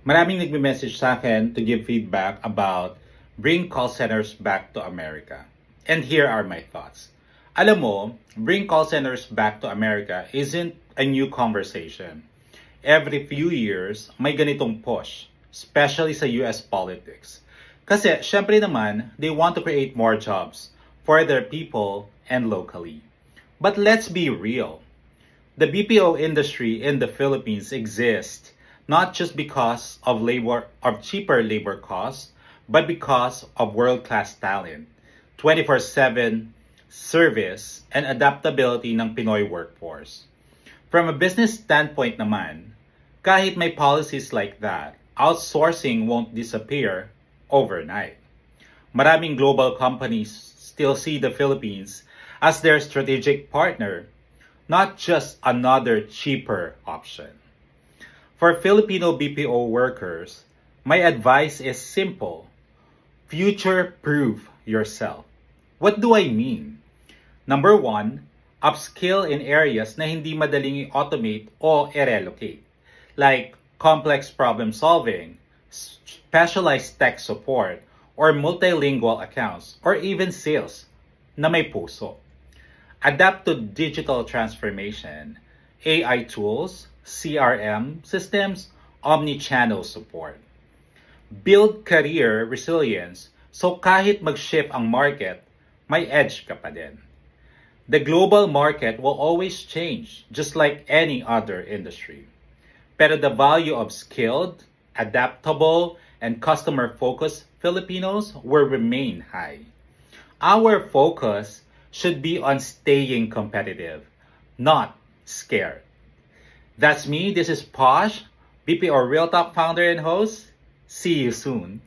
Maraming nagme-message sa akin to give feedback about bring call centers back to America. And here are my thoughts. Alam mo, bring call centers back to America isn't a new conversation. Every few years, may ganitong push, especially sa US politics. Kasi, syempre naman, they want to create more jobs for their people and locally. But let's be real. The BPO industry in the Philippines exists not just because of cheaper labor costs, but because of world-class talent, 24/7 service, and adaptability ng Pinoy workforce. From a business standpoint naman, kahit may policies like that, outsourcing won't disappear overnight. Maraming global companies still see the Philippines as their strategic partner, not just another cheaper option. For Filipino BPO workers, my advice is simple. Future-proof yourself. What do I mean? Number one, upskill in areas na hindi madaling i-automate o i-relocate, like complex problem solving, specialized tech support, or multilingual accounts, or even sales na may puso. Adapt to digital transformation, AI tools, CRM systems, omni-channel support. Build career resilience so kahit mag-shift ang market, may edge ka pa din. The global market will always change, just like any other industry. Pero the value of skilled, adaptable, and customer-focused Filipinos will remain high. Our focus should be on staying competitive, not scared. That's me. This is Posh, BPO Real Talk founder and host. See you soon.